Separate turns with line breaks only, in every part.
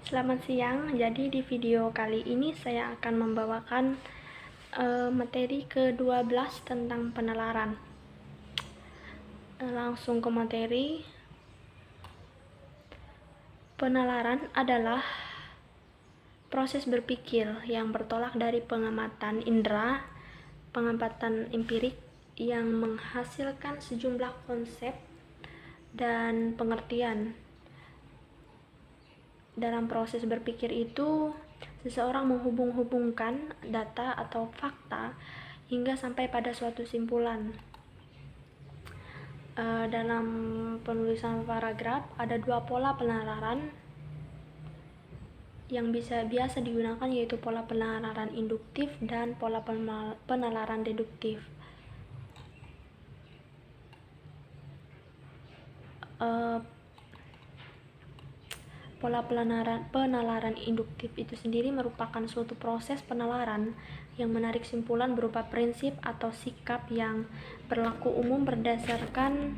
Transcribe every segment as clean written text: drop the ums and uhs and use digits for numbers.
Selamat siang, jadi di video kali ini saya akan membawakan materi ke-12 tentang penalaran. Langsung ke materi. Penalaran adalah proses berpikir yang bertolak dari pengamatan indera, pengamatan empirik yang menghasilkan sejumlah konsep dan pengertian. Dalam proses berpikir itu, seseorang menghubung-hubungkan data atau fakta hingga sampai pada suatu simpulan. Dalam penulisan paragraf ada dua pola penalaran yang biasa digunakan, yaitu pola penalaran induktif dan pola penalaran deduktif. Pola penalaran induktif itu sendiri merupakan suatu proses penalaran yang menarik simpulan berupa prinsip atau sikap yang berlaku umum berdasarkan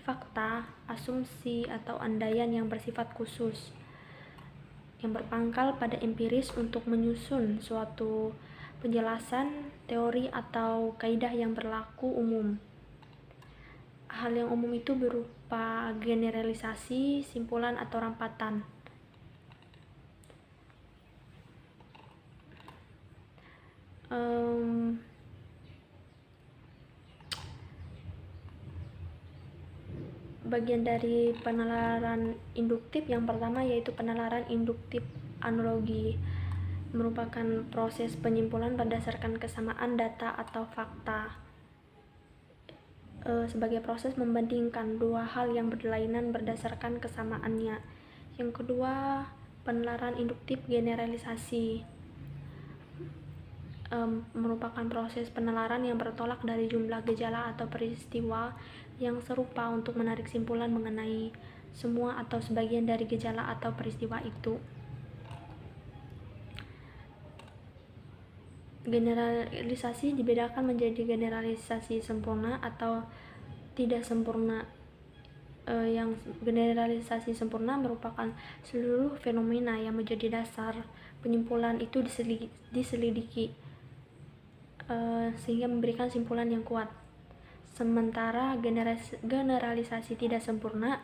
fakta, asumsi, atau andaian yang bersifat khusus, yang berpangkal pada empiris untuk menyusun suatu penjelasan, teori, atau kaidah yang berlaku umum. Hal yang umum itu berupa generalisasi, simpulan, atau rampatan. Bagian dari penalaran induktif yang pertama yaitu penalaran induktif analogi, merupakan proses penyimpulan berdasarkan kesamaan data atau fakta sebagai proses membandingkan dua hal yang berlainan berdasarkan kesamaannya. Yang kedua, penalaran induktif generalisasi merupakan proses penalaran yang bertolak dari jumlah gejala atau peristiwa yang serupa untuk menarik simpulan mengenai semua atau sebagian dari gejala atau peristiwa itu. Generalisasi dibedakan menjadi generalisasi sempurna atau tidak sempurna. Yang generalisasi sempurna merupakan seluruh fenomena yang menjadi dasar penyimpulan itu diselidiki sehingga memberikan simpulan yang kuat. Sementara generalisasi tidak sempurna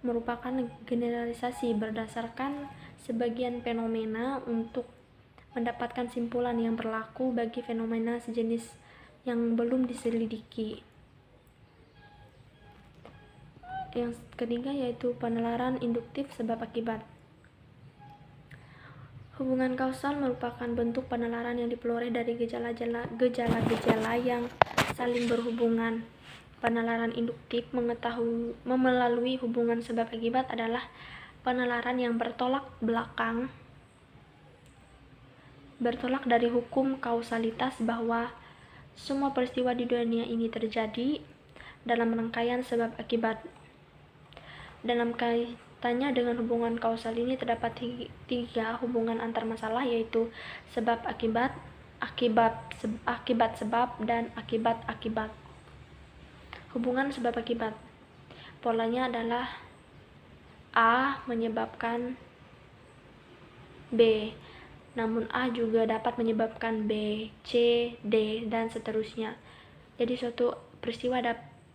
merupakan generalisasi berdasarkan sebagian fenomena untuk mendapatkan simpulan yang berlaku bagi fenomena sejenis yang belum diselidiki. Yang ketiga yaitu penalaran induktif sebab akibat. Hubungan kausal merupakan bentuk penalaran yang diperoleh dari gejala-gejala yang saling berhubungan. Penalaran induktif melalui hubungan sebab akibat adalah penalaran yang bertolak dari hukum kausalitas bahwa semua peristiwa di dunia ini terjadi dalam rangkaian sebab akibat. Dalam kaitannya dengan hubungan kausal ini terdapat tiga hubungan antar masalah, yaitu sebab akibat, akibat sebab, dan akibat akibat. Hubungan sebab akibat polanya adalah A menyebabkan B, namun A juga dapat menyebabkan B, C, D, dan seterusnya. Jadi suatu peristiwa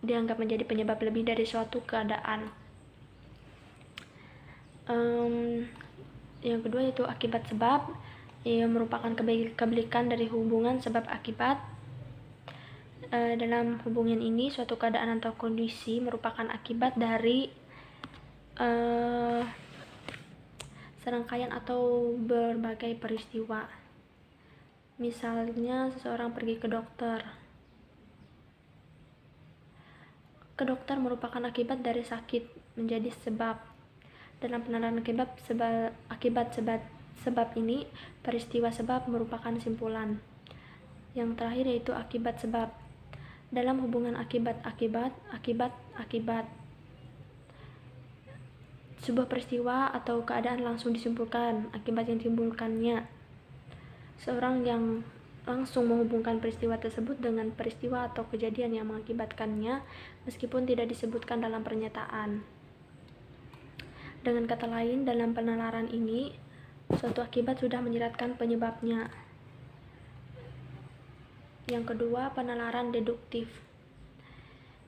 dianggap menjadi penyebab lebih dari suatu keadaan. Yang kedua yaitu akibat sebab, yang merupakan kebalikan dari hubungan sebab akibat. Dalam hubungan ini suatu keadaan atau kondisi merupakan akibat dari serangkaian atau berbagai peristiwa. Misalnya seseorang pergi ke dokter. Ke dokter merupakan akibat dari sakit menjadi sebab. Dalam penalaran sebab ini, peristiwa sebab merupakan simpulan. Yang terakhir yaitu akibat sebab. Dalam hubungan akibat, sebuah peristiwa atau keadaan langsung disimpulkan akibat yang ditimbulkannya. Seorang yang langsung menghubungkan peristiwa tersebut dengan peristiwa atau kejadian yang mengakibatkannya, meskipun tidak disebutkan dalam pernyataan. Dengan kata lain, dalam penalaran ini, suatu akibat sudah menyeratkan penyebabnya. Yang kedua, penalaran deduktif.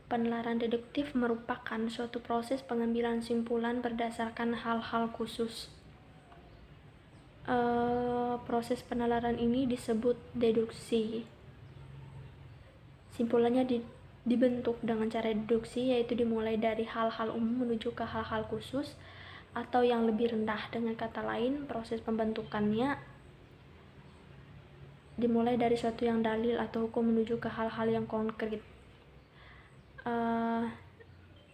Penalaran deduktif merupakan suatu proses pengambilan simpulan berdasarkan hal-hal khusus. Proses penalaran ini disebut deduksi. Simpulannya dibentuk dengan cara deduksi, yaitu dimulai dari hal-hal umum menuju ke hal-hal khusus atau yang lebih rendah. Dengan kata lain, proses pembentukannya dimulai dari suatu yang dalil atau hukum menuju ke hal-hal yang konkret.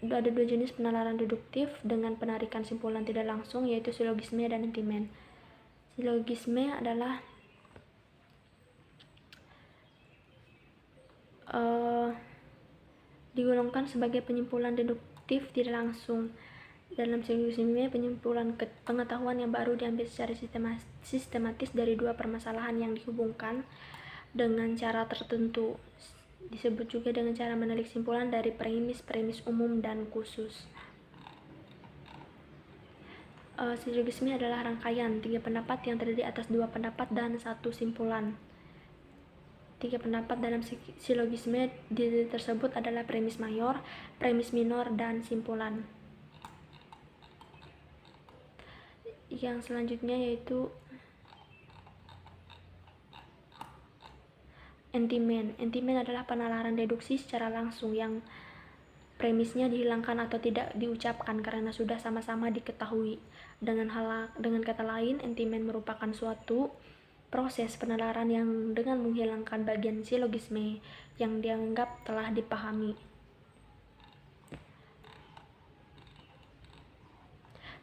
Ada dua jenis penalaran deduktif dengan penarikan simpulan tidak langsung, yaitu silogisme dan entimen. Silogisme adalah digolongkan sebagai penyimpulan deduktif tidak langsung. Dalam silogisme, penyimpulan pengetahuan yang baru diambil secara sistematis dari dua permasalahan yang dihubungkan dengan cara tertentu. Disebut juga dengan cara menarik simpulan dari premis-premis umum dan khusus. Silogisme adalah rangkaian 3 pendapat yang terdiri atas 2 pendapat dan 1 simpulan. 3 pendapat dalam silogisme tersebut adalah premis mayor, premis minor, dan simpulan. Yang selanjutnya yaitu entimen. Entimen adalah penalaran deduksi secara langsung yang premisnya dihilangkan atau tidak diucapkan karena sudah sama-sama diketahui. Dengan kata lain, entimen merupakan suatu proses penalaran yang dengan menghilangkan bagian silogisme yang dianggap telah dipahami.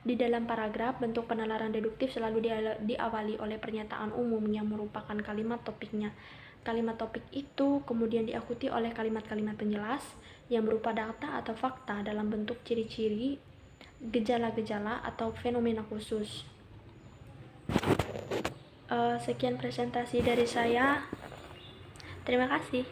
Di dalam paragraf, bentuk penalaran deduktif selalu diawali oleh pernyataan umum yang merupakan kalimat topiknya. Kalimat topik itu kemudian diikuti oleh kalimat-kalimat penjelas yang berupa data atau fakta dalam bentuk ciri-ciri, gejala-gejala, atau fenomena khusus. Sekian presentasi dari saya. Terima kasih.